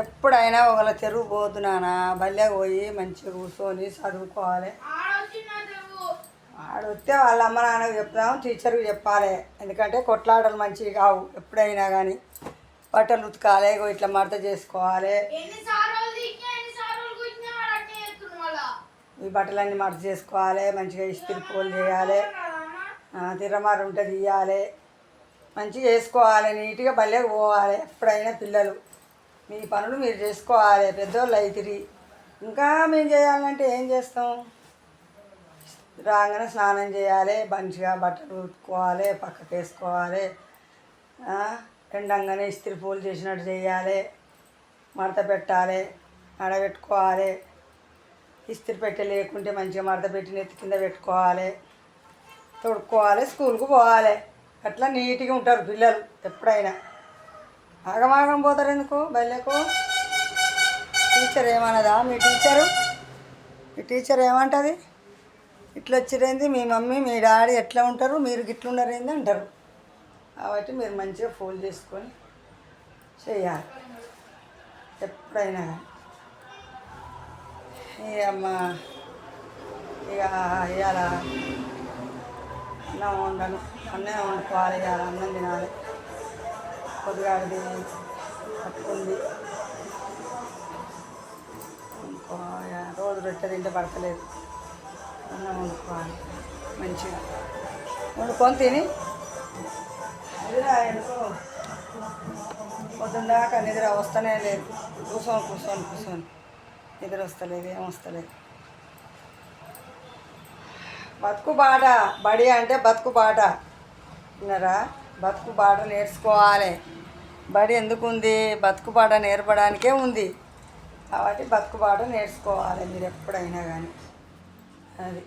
ఎప్పుడైనా ఒకళ్ళ చెరువు పోద్దు నాన్న, బల్లెకి పోయి మంచిగా కూర్చొని చదువుకోవాలి. ఆడొస్తే వాళ్ళ అమ్మ నాన్నకు చెప్తాము, టీచర్కి చెప్పాలి. ఎందుకంటే కొట్లాటలు మంచివి కావు. ఎప్పుడైనా కానీ బట్టలు ఉతకాలి, ఇట్లా మడత చేసుకోవాలి. ఈ బట్టలన్నీ మడత చేసుకోవాలి, మంచిగా ఇస్త్రీ పూలు చేయాలి, తిరమారు ఉంటే తీయాలి, మంచిగా చేసుకోవాలి. నీట్గా బల్లెకి పోవాలి. ఎప్పుడైనా పిల్లలు మీ పనులు మీరు చేసుకోవాలి. పెద్దోళ్ళు అవుతుంది. ఇంకా మేము చేయాలంటే ఏం చేస్తాం? రాగానే స్నానం చేయాలి, మంచిగా బట్టలు ఉతుక్కోవాలి, పక్కకు వేసుకోవాలి, ఎండంగానే ఇస్త్రీ పూలు చేసినట్టు చేయాలి, మడత పెట్టాలి, ఆడబెట్టుకోవాలి. ఇస్త్రీ పెట్టె లేకుంటే మంచిగా మడత పెట్టి నెత్తి కింద పెట్టుకోవాలి, తొడుక్కోవాలి, స్కూల్కి పోవాలి. అట్లా నీట్గా ఉంటారు పిల్లలు. ఎప్పుడైనా ఆగమాగం పోతారు ఎందుకు బయలకు? టీచర్ ఏమన్నదా? మీ టీచర్ ఏమంటుంది? ఇట్లా వచ్చిరేంది మీ మమ్మీ మీ డాడీ ఎట్లా ఉంటారు, మీరు గిట్లుండరేంది అంటారు. కాబట్టి మీరు మంచిగా ఫోన్ చేసుకొని చేయాలి ఎప్పుడైనా. అమ్మ ఇక ఇవాళ అన్నం వండను, అన్నం వండుకోవాలి. ఇవాళ అన్నం తినాలి. పొద్దుగాడిది పట్టుకుంది ఇంకో రోజు రొట్టె తింటే పడతలేదు. అన్నం వండుకోవాలి మంచిగా, వండుకొని తిని నిద్ర ఎందుకో పొద్దున్న దాకా నిద్ర వస్తూనే లేదు. కూర్చొని నిద్ర వస్తలేదు, ఏం వస్తలేదు. బతుకు బాట బడి అంటే బతుకు బాట. విన్నారా? బతుకు బాట నేర్చుకోవాలి. బడి ఎందుకు ఉంది? బతుకు బాట నేర్పడానికే ఉంది. కాబట్టి బతుకు బాట నేర్చుకోవాలి మీరు ఎప్పుడైనా కానీ. అది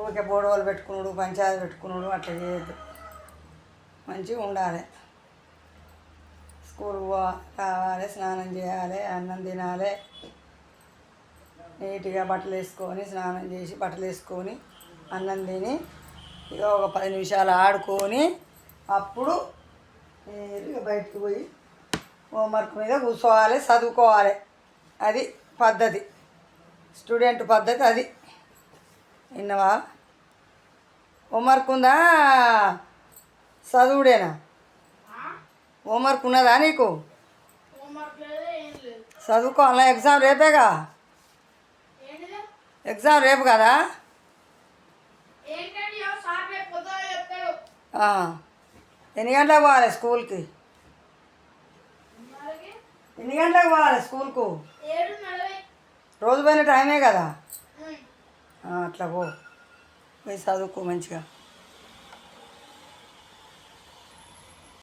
ఊరికే బోడవలు పెట్టుకున్నాడు, పంచాయతీ పెట్టుకున్నాడు అట్లా చేయొద్దు. మంచిగా ఉండాలి. స్కూల్కి రావాలి, స్నానం చేయాలి, అన్నం తినాలి, నీట్గా బట్టలు వేసుకొని స్నానం చేసి బట్టలు వేసుకొని అన్నం తిని ఇక ఒక 10 నిమిషాలు ఆడుకొని అప్పుడు నీట్గా బయటకు పోయి హోంవర్క్ మీద కూర్చోవాలి, చదువుకోవాలి. అది పద్ధతి, స్టూడెంట్ పద్ధతి అది. విన్నావా? హోంవర్క్ ఉందా? చదువుడేనా? హోంవర్క్ ఉన్నదా నీకు? చదువుకోవాలా? ఎగ్జామ్ రేపేగా. ఎగ్జామ్ రేపు కదా. ఎన్ని గంటలకు పోవాలి స్కూల్కి? ఎన్ని గంటలకు పోవాలి స్కూల్కు? రోజు పోయిన టైమే కదా. అట్లా పోయి చదువుకో మంచిగా.